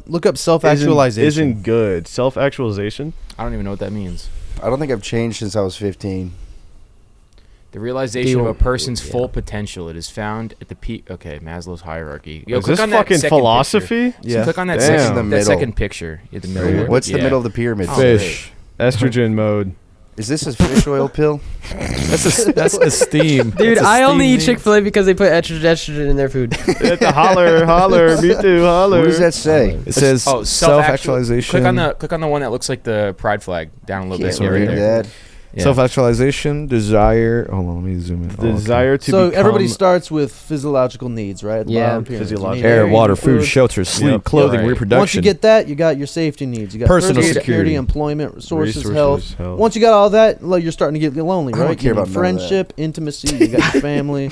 Look up self-actualization. Isn't good. Self-actualization. I don't even know what that means. I don't think I've changed since I was 15. The realization of a person's full potential. It is found at the peak. Okay, Maslow's hierarchy. Is this fucking philosophy? Yeah. So click on that second picture. The middle. What's the middle of the pyramid? Fish. Estrogen mode. Is this a fish oil pill? That's esteem. Dude, I only eat Chick-fil-A because they put estrogen in their food. holler, me too, holler. What does that say? It says self-actualization. Click on the one that looks like the pride flag down a little bit. Can't read that. Yeah. Self-actualization, desire. Hold on, let me zoom in. Desire to So become. everybody starts with physiological needs, right? Yeah. Physiological. Air, water, food, shelter, sleep, clothing, reproduction. Once you get that, you got your safety needs. You got personal security, employment, resources, health. Once you got all that, like, you're starting to get lonely, right? I don't care about friendship, intimacy. You got your family.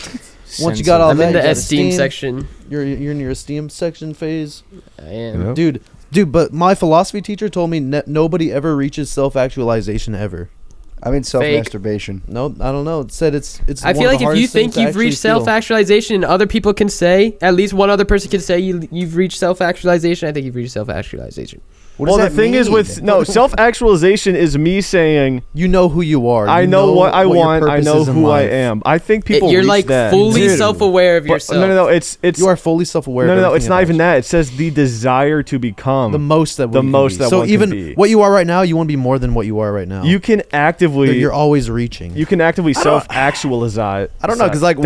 Once you got all I'm that, in the esteem section. You're in your esteem section phase. I am. Dude, but my philosophy teacher told me nobody ever reaches self-actualization ever. I mean self-masturbation. No, I don't know. It said it's I feel like if you think you've reached self-actualization and other people can say, at least one other person can say you've reached self-actualization, I think you've reached self-actualization. Well, the thing is with self-actualization is me saying you know who you are. I know what I want. I know who I am. I think people you're reach like that. fully self-aware of yourself. No. It's you are fully self-aware. No. It's not even that. It says the desire to become the most that one so even can be. What you are right now, you want to be more than what you are right now. You can actively. You're always reaching. You can actively self-actualize. I don't know, because like,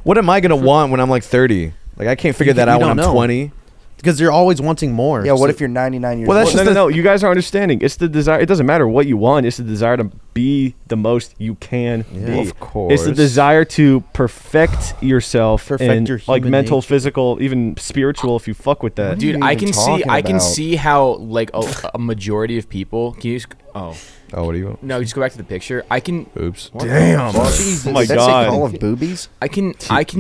what am I gonna want when I'm like 30? Like, I can't figure that out when I'm 20. Because you're always wanting more. Yeah, what if you're 99 years old? Well, that's no. You guys are understanding. It's the desire. It doesn't matter what you want. It's the desire to be the most you can be. Of course. It's the desire to perfect yourself. Perfect your human like mental, nature. physical, even spiritual. If you fuck with that, dude, I can see how like a majority of people. Can you? What do you want? No, just go back to the picture. I can. Oops. Damn. Jesus. Oh my Does that God. say call of boobies? I can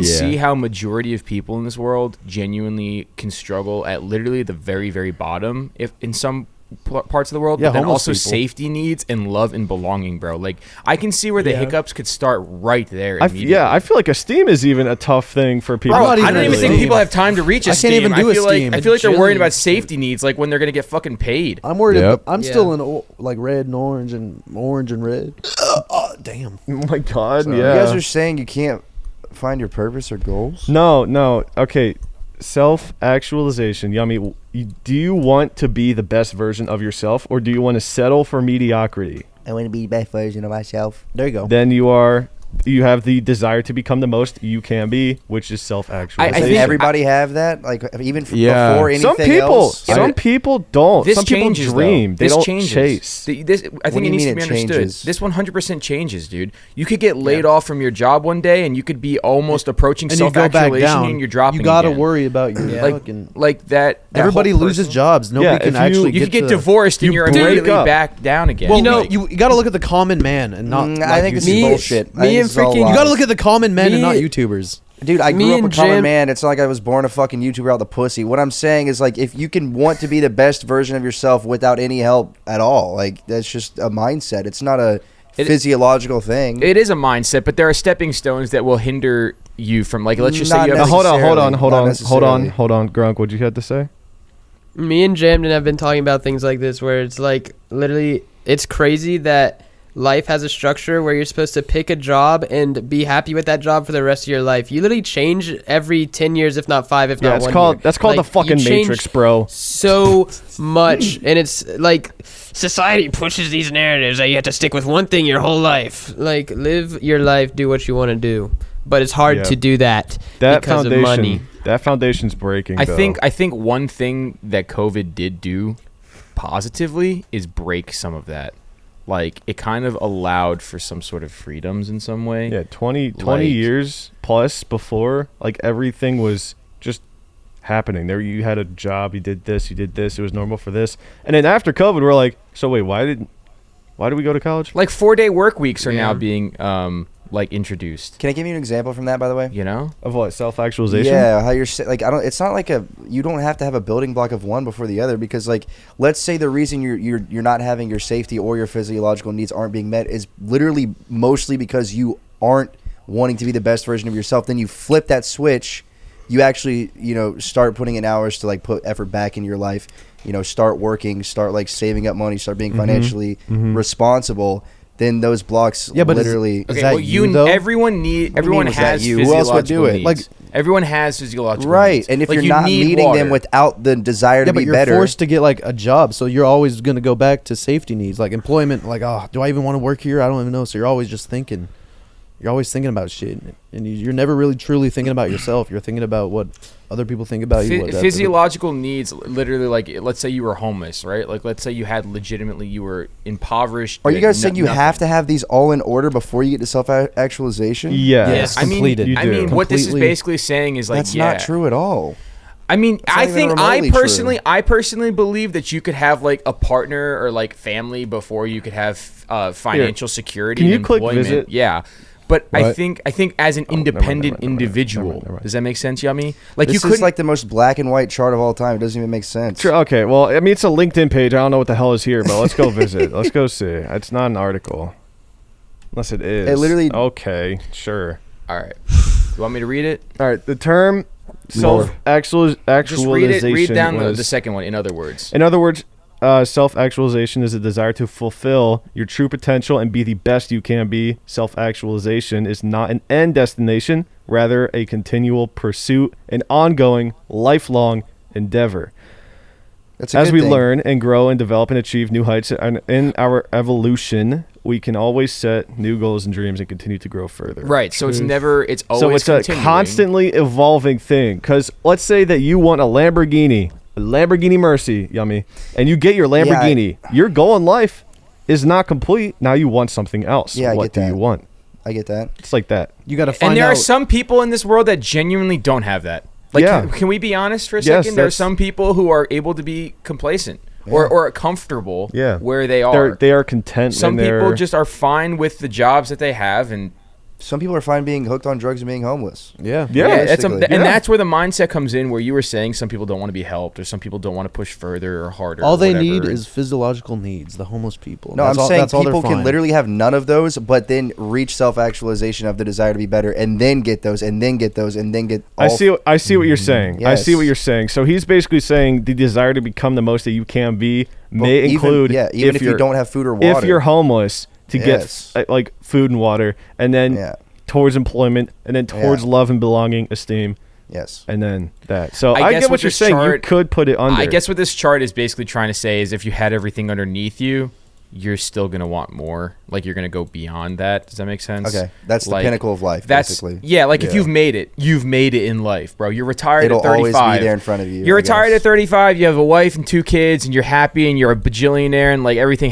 see how majority of people in this world genuinely can struggle at literally the very, very bottom, if in some parts of the world, but then also safety needs and love and belonging, bro. Like, I can see where the hiccups could start right there. I feel like esteem is even a tough thing for people. Bro, I don't even think people have time to reach esteem. I can't even do esteem. I feel like they're worried about safety needs, like when they're gonna get fucking paid. I'm worried. I'm still in like red and orange and red. Damn. Oh my God. So yeah. You guys are saying you can't find your purpose or goals? No. Okay. Self-actualization. Yummy. Do you want to be the best version of yourself, or do you want to settle for mediocrity? I want to be the best version of myself. There you go. Then you have the desire to become the most you can be, which is self-actualization. I think everybody have that, like even before anything else. Some people don't. This some people changes, dream. They don't changes. chase. I think it needs to be understood. This 100% changes, dude. You could get laid off from your job one day, and you could be almost approaching self-actualization, and you're dropping. You got to worry about your fucking like that. Everybody loses jobs. Nobody can actually. You could get divorced, and you're immediately back down again. Well, you got to look at the common man and not. I think this is bullshit. You got to look at the common men and not YouTubers. Dude, I grew up a common man. It's not like I was born a fucking YouTuber out the pussy. What I'm saying is, like, if you can want to be the best version of yourself without any help at all, like, that's just a mindset. It's not a physiological thing. It is a mindset, but there are stepping stones that will hinder you from, like, let's just say you have. Hold on, Grunk. What'd you have to say? Me and Jamden have been talking about things like this, where it's like literally, it's crazy that life has a structure where you're supposed to pick a job and be happy with that job for the rest of your life. You literally change every 10 years, if not 5, if not 1 year. That's called the fucking Matrix, bro. So much. And it's like society pushes these narratives that you have to stick with one thing your whole life. Like, live your life, do what you want to do. But it's hard to do that because of money. That foundation's breaking. I think one thing that COVID did do positively is break some of that. Like, it kind of allowed for some sort of freedoms in some way. Yeah, 20 years plus before, like, everything was just happening. There, you had a job, you did this, it was normal for this. And then after COVID, we're like, so wait, why did we go to college? Like, 4-day work weeks are now being like introduced. Can I give you an example from that, by the way? You know, of what? Self-actualization? Yeah, how you're like, it's not like you don't have to have a building block of one before the other, because, like, let's say the reason you're not having your safety or your physiological needs aren't being met is literally mostly because you aren't wanting to be the best version of yourself. Then you flip that switch you actually, start putting in hours to like put effort back in your life, start working, start like saving up money, start being financially responsible, then those blocks literally. Is that you though? Everyone has you? Who else would do it? Needs. Like everyone has physiological right, needs. and if like, you're not meeting them without the desire to be better, you're forced to get like a job, so you're always going to go back to safety needs, like employment. Like, oh, do I even want to work here? I don't even know. So you're always just thinking. You're always thinking about shit, and you're never really truly thinking about yourself. You're thinking about what other people think about you. Physiological needs, literally, like, let's say you were homeless, right? Like, let's say you were impoverished. Are you guys saying you have to have these all in order before you get to self-actualization? Yeah. Yes, I completed. What this is basically saying is like, that's not true at all. I mean, I personally true. believe that you could have like a partner or like family before you could have financial security. Can you and click employment. visit? Yeah. But What? I think as an independent individual, never mind. does that make sense, Yummy? Like This you could is like the most black and white chart of all time. It doesn't even make sense. Sure, okay, well, I mean, it's a LinkedIn page. I don't know what the hell is here, but let's go visit. Let's go see. It's not an article. Unless it is. It literally... Okay, sure. All right. You want me to read it? All right, the term self-actualization Just read down was, the second one, in other words. In other words, self-actualization is a desire to fulfill your true potential and be the best you can be. Self-actualization is not an end destination, rather a continual pursuit, an ongoing, lifelong endeavor. As we learn and grow and develop and achieve new heights in our evolution, we can always set new goals and dreams and continue to grow further. Right. So it's always so it's continuing. a constantly evolving thing. Because let's say that you want a Lamborghini Mercy, Yummy, and you get your Lamborghini. Your goal in life is not complete. Now you want something else. Yeah, what do you want? I get that. It's like that. You got to find out. And there are some people in this world that genuinely don't have that. Like, Yeah. can we be honest for a Yes, second? There are that's- some people who are able to be complacent or comfortable where they are. They are content. Some people just are fine with the jobs that they have, and Some people are fine being hooked on drugs and being homeless. Yeah. that's where the mindset comes in, where you were saying some people don't want to be helped, or some people don't want to push further or harder. All or they whatever. need is physiological needs. The homeless people. No, That's I'm all- saying that's all they're people can fine. literally have none of those, but then reach self-actualization of the desire to be better, and then get those, and then get those, and then get. I see what you're saying. I see Yes. what you're saying. So he's basically saying the desire to become the most that you can be may Well, include even if you don't have food or water. If you're homeless, to Yes. get like food and water, and then towards employment, and then towards love and belonging, esteem. Yes. And then that. So I I guess get what with you're this saying. You chart- could put it under. I guess what this chart is basically trying to say is, if you had everything underneath you, you're still gonna want more. Like, you're gonna go beyond that. Does that make sense? Okay, that's the pinnacle of life. Basically, if you've made it in life, bro. You're retired It'll at 35. always be there in front of you. You're retired at 35. You have a wife and 2 kids, and you're happy, and you're a bajillionaire, and like everything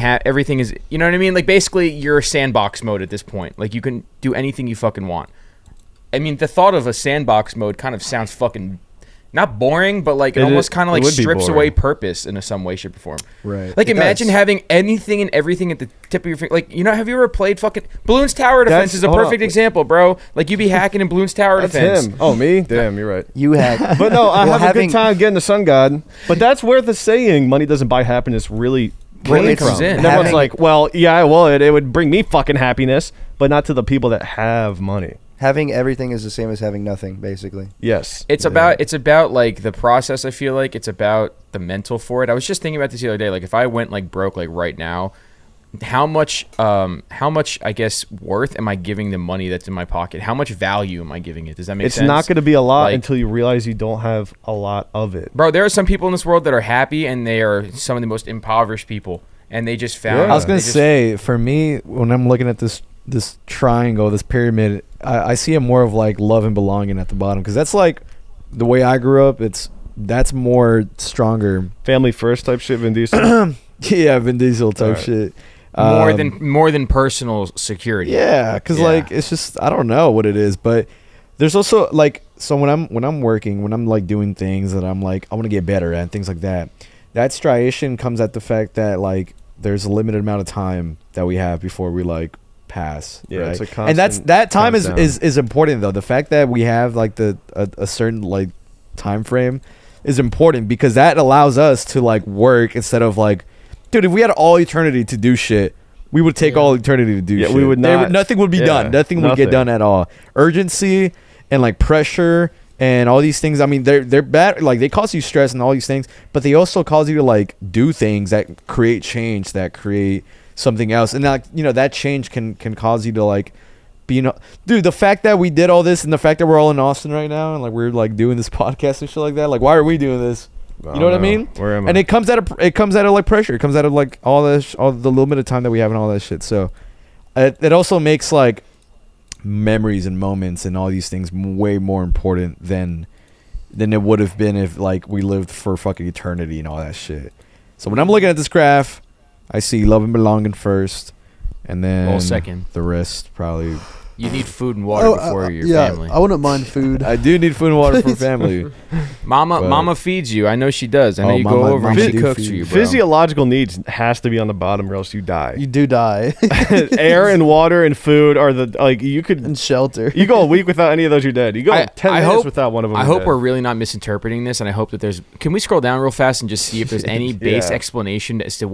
is. You know what I mean? Like, basically, you're Sandbox mode at this point. Like, you can do anything you fucking want. I mean, the thought of a Sandbox mode kind of sounds fucking. Not boring, but like it almost kind of like strips away purpose in some way, shape, or form. Right. Like, imagine having anything and everything at the tip of your finger. Like, have you ever played fucking Bloons Tower Defense? Is a perfect example, bro. Like, you be hacking in Bloons Tower That's Defense. him. Oh, me? Damn, you're right. You hack. But no, I have a good time getting the sun god. But that's where the saying "money doesn't buy happiness" really came from. in. And everyone's like, "Well, yeah, well, it would bring me fucking happiness, but not to the people that have money." Having everything is the same as having nothing, basically. Yes. It's about like the process. I feel like it's about the mental for it. I was just thinking about this the other day. Like, if I went like broke like right now, how much I guess worth am I giving the money that's in my pocket? How much value am I giving it? Does that make sense? It's not going to be a lot until you realize you don't have a lot of it. Bro, there are some people in this world that are happy, and they are some of the most impoverished people, and they just found. I was gonna say, for me, when I'm looking at this triangle, this pyramid, I see it more of like love and belonging at the bottom, because that's like the way I grew up. That's more stronger. Family first type shit, Vin Diesel. Yeah, Vin Diesel type shit. More than personal security. Yeah, because like it's just, I don't know what it is, but there's also like, so when I'm working, when I'm like doing things that I'm like I want to get better at and things like that, that striation comes at the fact that like there's a limited amount of time that we have before we like pass. Yeah, right? it's a constant. And that time is important though. The fact that we have like a certain like time frame is important, because that allows us to like work instead of like, dude, if we had all eternity to do shit, we would take all eternity to do shit. We would not. Nothing would be done. Nothing would get done at all. Urgency and like pressure and all these things. I mean, they're bad. Like, they cause you stress and all these things, but they also cause you to like do things that create change, that create something else. And like, you know, that change can cause you to like be, you know, dude, the fact that we did all this and the fact that we're all in Austin right now and like we're like doing this podcast and shit like that. Like, why are we doing this? You know what I mean? Where am I? And it comes out of like pressure. It comes out of like all the little bit of time that we have and all that shit. So it also makes like memories and moments and all these things way more important than it would have been if like we lived for fucking eternity and all that shit. So when I'm looking at this graph, I see love and belonging first, and then second. The rest probably. You need food and water before your family. I wouldn't mind food. I do need food and water for family. Mama feeds you. I know she does. I know you go over and she cooks for you, bro. Physiological needs has to be on the bottom or else you die. You do die. Air and water and food are the, like, you could... And shelter. You go a week without any of those, you're dead. You go 10 minutes without one of them. I hope we're really not misinterpreting this, and I hope that there's... Can we scroll down real fast and just see if there's any base explanation as to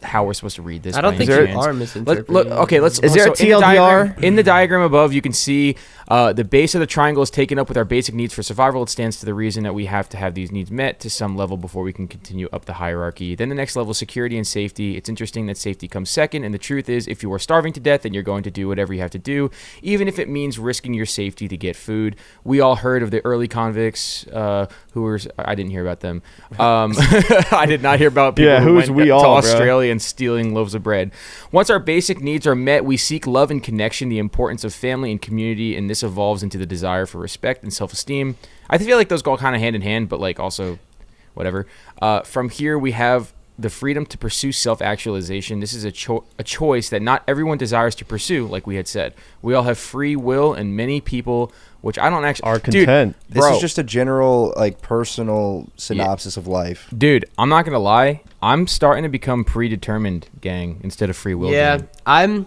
how we're supposed to read this? I don't think you are misinterpreting. Is there a TLDR? In the diagram above, you can see the base of the triangle is taken up with our basic needs for survival. It stands to the reason that we have to have these needs met to some level before we can continue up the hierarchy. Then the next level is security and safety. It's interesting that safety comes second, and the truth is, if you are starving to death, then you're going to do whatever you have to do, even if it means risking your safety to get food. We all heard of the early convicts who were... I didn't hear about them. I did not hear about people who went to Australia and stealing loaves of bread. Once our basic needs are met, we seek love and connection, the importance of family and community, and this evolves into the desire for respect and self-esteem. I feel like those go kind of hand in hand, but like also whatever. From here, we have the freedom to pursue self-actualization. This is a choice that not everyone desires to pursue, like we had said. We all have free will, and many people, which I don't actually... are content. Dude, this is just a general, like, personal synopsis of life. Dude, I'm not going to lie. I'm starting to become predetermined, gang, instead of free will. Yeah, gang.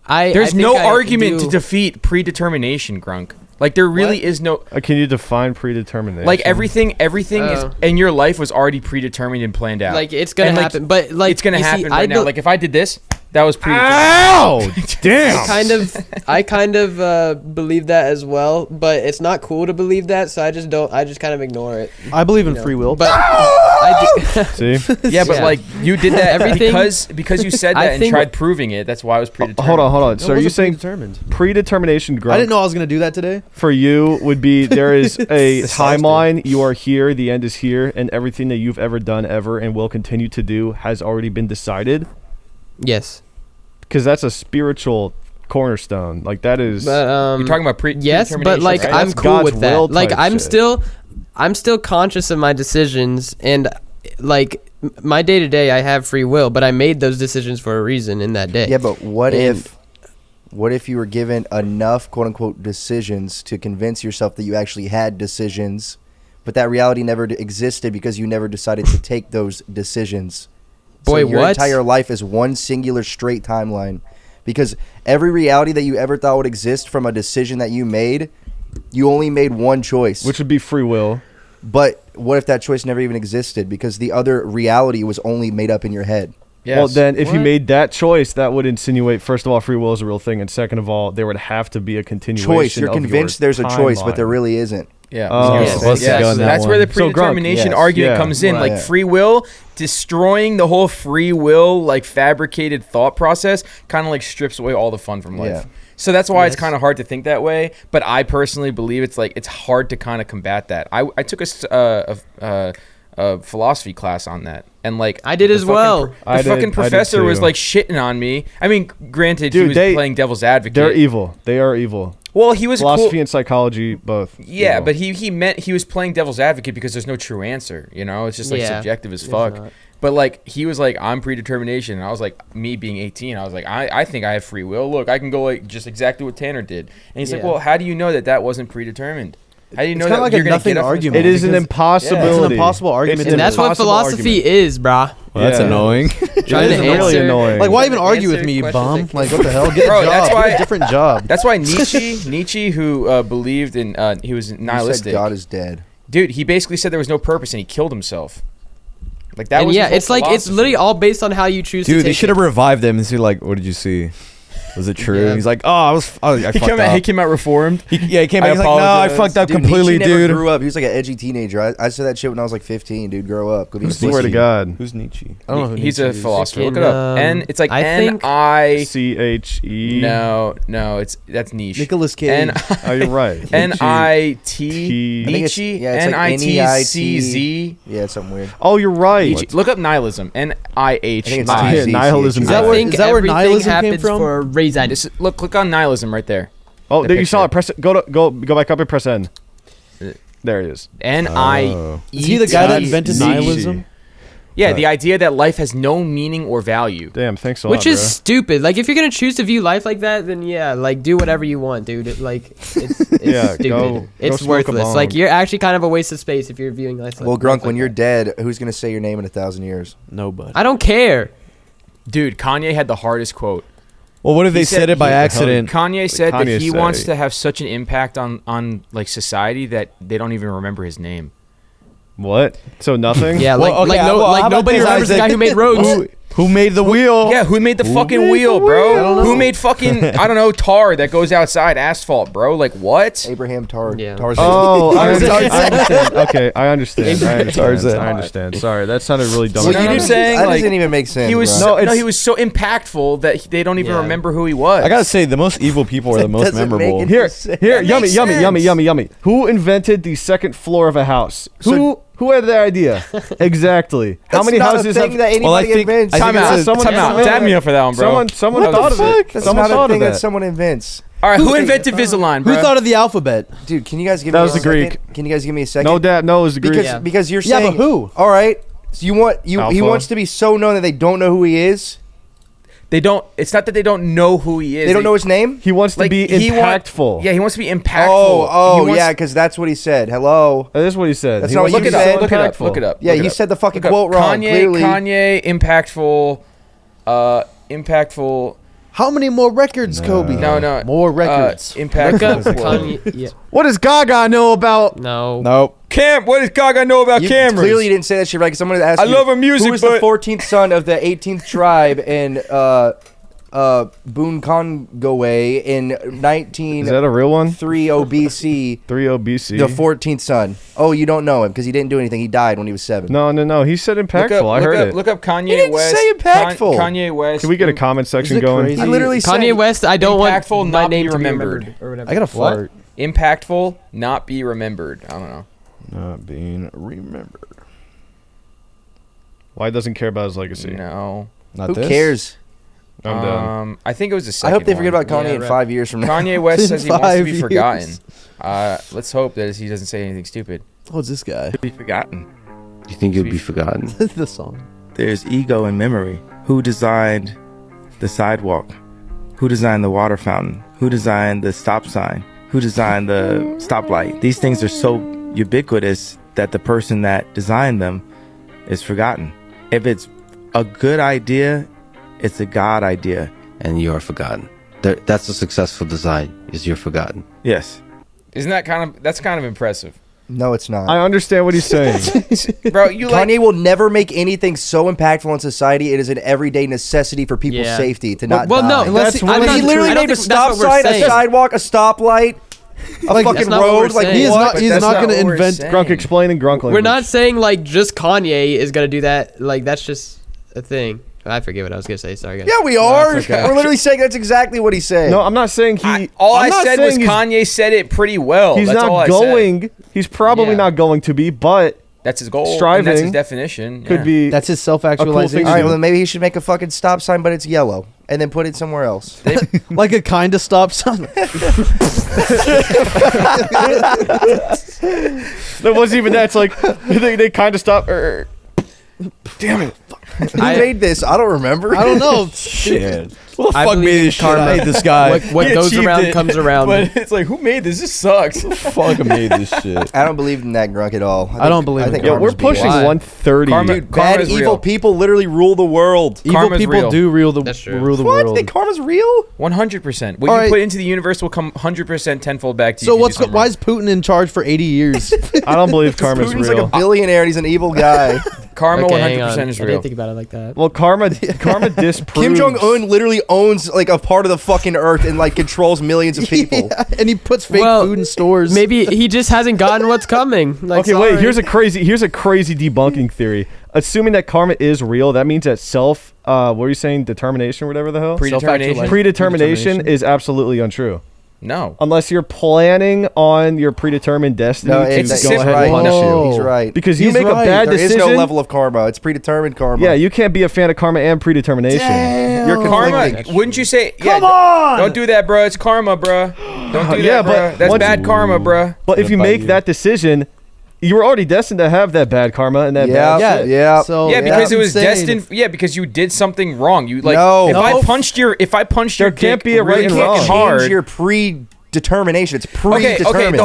There's no argument to defeat predetermination, Grunk. Like, there really is no... Can you define predetermination? Like, everything is in your life was already predetermined and planned out. Like, it's going to happen. But, like... It's going to happen right now. Like, if I did this, that was predetermined. Ow! Damn! I kind of believe that as well, but it's not cool to believe that, so I just kind of ignore it. I believe in free will. But I do. See? Yeah, but like, you did that because you said that and tried proving it. That's why I was predetermined. Hold on. So are you saying predetermination, Grunk, I didn't know I was going to do that today. For you would be, there is a timeline. You are here. The end is here. And everything that you've ever done ever and will continue to do has already been decided? Yes. Because that's a spiritual cornerstone. Like, that is... But, you're talking about yes, but like, right? I'm cool with that. Like, I'm still conscious of my decisions, and like, my day to day, I have free will, but I made those decisions for a reason in that day. Yeah, but what if you were given enough quote unquote decisions to convince yourself that you actually had decisions, but that reality never existed because you never decided to take those decisions? Boy, so your entire life is one singular straight timeline, because every reality that you ever thought would exist from a decision that you made, you only made one choice, which would be free will. But what if that choice never even existed because the other reality was only made up in your head? Yes. Well, then if you made that choice, that would insinuate, first of all, free will is a real thing, and second of all, there would have to be a continuation. Choice. You're convinced there's a choice, but there really isn't. Yeah. That's where the predetermination argument comes in. Like, free will, destroying the whole free will, like, fabricated thought process kind of like strips away all the fun from life. Yeah. So that's why it's kind of hard to think that way. But I personally believe it's hard to kind of combat that. I took a philosophy class on that, and like I did as well. The fucking professor was like shitting on me. I mean, granted, he was playing devil's advocate. They're evil. They are evil. Well, he was philosophy and psychology both. Yeah, evil. but he meant he was playing devil's advocate because there's no true answer. You know, it's just like subjective as fuck. But like, he was like, I'm predetermination, and I was like, me being 18, I was like, I think I have free will. Look, I can go like just exactly what Tanner did. And he's like, well, how do you know that wasn't predetermined? How do you know that like you're going to get argument? It is an impossibility. It's an impossible argument. And that's what philosophy is, brah. Well, that's annoying. Trying to really annoying. Like, why even argue with me, you bum? Like, what the hell? Get a job. That's why, get a different job. That's why Nietzsche, who believed in, he was nihilistic. He said God is dead. Dude, he basically said there was no purpose, and he killed himself. Like, that and was it's like, it's literally all based on how you choose to take it. Dude, they should have revived them and see, like, what did you see? Was it true? Yeah. And he's like, I fucked up. He came out reformed. He came out. He's like, no, I fucked up completely, Nietzsche never dude. grew up. He was like an edgy teenager. I said that shit when I was like 15, dude. Grow up. Go be a Swear to pussy. God. Who's Nietzsche? I don't know who He's Nietzsche a is. philosopher. Look it Fucking, up. It's like I think- N-I... CHE. That's niche. Nicolas Cage. Oh, you're right. N-I-T... I think it's- Nietzsche? yeah, it's like N-I-T-C-Z? Yeah, it's something weird. Oh, you're right. Nietzsche. Look up nihilism. N-I-H. I think it's Ni- TZ. nihilism. Is that I where- think is that where everything nihilism came happens from? for a reason. Look, click on nihilism right there. Oh, The there you saw it. picture. Press it. Go back up and press N. There it is. N-I-E-T. Is he the guy that invented Nietzsche. nihilism? Yeah, the idea that life has no meaning or value. Damn, thanks a lot, Which is bro. stupid. Like, if you're gonna choose to view life like that, then yeah, like do whatever you want, dude. It's Yeah, stupid. go It's smoke a worthless. bong. Like, you're actually kind of a waste of space if you're viewing life. Well, like, Grunk, life when like you're that. dead, who's gonna say your name in 1,000 years? Nobody. I don't care. Dude, Kanye had the hardest quote. Well, what if He they said it by accident? Kanye said that Kanye he said wants it. to have such an impact on like society that they don't even remember his name. What? So nothing? Yeah, Well, okay, well, how about nobody this, remembers the Isaac? guy who made roads. Who made the wheel? Yeah, who made the fucking made wheel, the bro? wheel? I don't Who know. made fucking tar that goes outside asphalt, bro? Like what? Abraham Tar. Yeah. Tarzan. Oh, I understand. Okay, I understand. Tarzan. I understand. Sorry, that sounded really dumb. Well, at you the know time. what I'm saying? That Like, doesn't even make sense. He was bro. he was so impactful that they don't even Yeah. remember who he was. I gotta say, the most evil people are the most doesn't make memorable. any Here, sense. here, That yummy, makes yummy, yummy, sense. yummy, yummy. Who invented the second floor of a house? Who had that idea? Exactly. How That's many not houses a thing have? that anybody Well, I think- invents. I think Time it's out. a- someone- Time out. someone- Dab me up for that one, bro. Someone What thought the of fuck? it. That's Someone not thought a thing of that that. someone invents. All right, who invented Invisalign, Who bro? thought of the alphabet? Dude, can you guys give That me was a the Greek. second? Can you guys give me a second? No, Dad. No, it was the Greek. because Yeah. because you're Yeah, saying but who? All right, so he Alpha. wants to be so known that they don't know who he is. They don't. It's not that they don't know who he is. They don't know his name. He wants to be impactful. Yeah, he wants to be impactful. Oh, He wants- yeah, because that's what he said. Hello. That is what he said. That's He not wants what to you be said. so Look it up. impactful. Look it up. Yeah, look he it up. said the fucking Look up. quote wrong. Clearly. Kanye, impactful. How many more records, Kobe? No. More records. Impactful. Look up Kanye. Yeah. What does Gaga know about? No. Nope. What does Gaga know about You cameras? clearly didn't say that shit right. Because someone asked I you, love her music, who is the but- 14th son of the 18th tribe in Boon Congowe in 1903 Is that a real one? OBC? 30 BC. The 14th son. Oh, you don't know him because he didn't do anything. He died when he was 7. No. He said impactful. I heard it. Look up Kanye He didn't West. say impactful. Kanye West. Can we get a comment section it going? crazy? He literally said Kanye West. I don't Impactful, want my not name be to be remembered. remembered or whatever. I gotta fart. Impactful, not be remembered. I don't know. Not being remembered. Why doesn't care about his legacy? No. Not Who this? cares? I'm done. I think it was the I second hope they forget one. about Kanye Yeah, in right. 5 years from now. Kanye West In says he wants to 5 be years. forgotten. Let's hope that he doesn't say anything stupid. What's this guy? Be forgotten. You think you'll be forgotten? The song. There's ego and memory. Who designed the sidewalk? Who designed the water fountain? Who designed the stop sign? Who designed the stoplight? These things are so ubiquitous that the person that designed them is forgotten. If it's a good idea, it's a God idea. And you are forgotten. That's a successful design, is you're forgotten. Yes. Isn't that that's kind of impressive? No, it's not. I understand what he's saying. Bro, you like Kanye will never make anything so impactful in society. It is an everyday necessity for people's Yeah. safety to not Well, die. no, Unless that's he- I'm unless not he he literally I don't made a think that's stop what we're sign, a saying. sidewalk, a stoplight, a Like, fucking that's not what we're road. Like saying. He is what? not. He's that's not not going to what we're invent. saying. Grunk explaining Grunk language. We're not saying like just Kanye is gonna do that. Like that's just a thing. I forget what I was gonna say. Sorry, guys. Yeah, we are. it's okay. We're literally saying that's exactly what he said. No, I'm not saying he. all I'm I not said was saying he's- Kanye said it pretty well. He's That's all not I said. going. He's probably Yeah. not going to be, but That's his goal. Striving and that's his definition. could yeah. be. That's his A self-actualization. cool All right, thing well then maybe he should make a fucking stop sign, but it's yellow, and then put it somewhere else. Like a kind of stop sign. That wasn't even that. It's like they kind of stopped. Damn it! Who made this? I don't remember. I don't know. Shit. Who the I fuck believe made in this shit? karma. I made this guy. What He goes achieved around it, comes around. But it's like, who made this? This sucks. Fuck made this shit. I don't believe in that Grunk at all. I don't believe in think it. Yeah, karma's we're pushing BS. 130. Karma- Dude, bad Karma's evil real. people literally rule the world. Evil Karma's people real. do rule the That's true. rule the What? world. Think karma's real? 100%. What All you right. put into the universe will come 100% tenfold back to you. So if you what's do something why wrong. is Putin in charge for 80 years? I don't believe karma's Putin's real. like a billionaire and he's an evil guy. Karma Okay, hang on. 100% is I real. didn't think about it like that. Well, karma disproved. Kim Jong Un literally owns like a part of the fucking earth and like controls millions of people. Yeah, and he puts fake food in stores. Maybe he just hasn't gotten what's coming. Like, okay, wait. Here's a crazy debunking theory. Assuming that karma is real, that means that what were you saying? Determination, or whatever the hell. Predetermination is absolutely untrue. No. Unless you're planning on your predetermined destiny to go ahead and punish you. He's right. Because you make a bad decision. There is no level of karma. It's predetermined karma. Yeah, you can't be a fan of karma and predetermination. Damn. You're karma. Wouldn't you say? Come on! Don't do that, bro. It's karma, bro. Don't do that, bro. That's bad karma, bro. But if you make that decision, you were already destined to have that bad karma and that bad shit. Yeah. So, because it was destined. Yeah, because you did something wrong. You like. No. I punched your there can't be a right and wrong. Change your predetermination. It's predetermined. Okay. The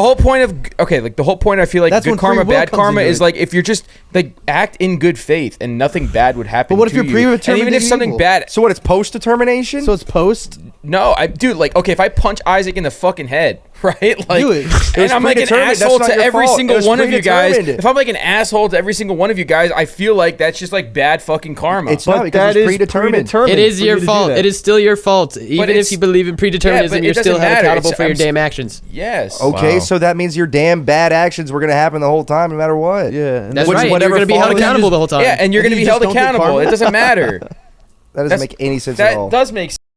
whole point I feel like that's good karma, bad karma is like if you're just like act in good faith and nothing bad would happen. But what if to you're you. predetermined? And even if something bad. So what? It's post-determination. So it's post. No, dude, like, okay, if I punch Isaac in the fucking head, right? Like, do it. And I'm like an asshole to every single one of you guys. predetermined. If I'm like an asshole to every single one of you guys, I feel like that's just like bad fucking karma. It's not because it's predetermined. It is your fault. It is still your fault. Even if you believe in predeterminism, you're still held accountable for your damn actions. Yes. Okay, so that means your damn bad actions were going to happen the whole time, no matter what. Yeah. That's right. You're going to be held accountable the whole time. Yeah, and you're going to be held accountable. It doesn't matter. That doesn't make any sense at all. That does make sense.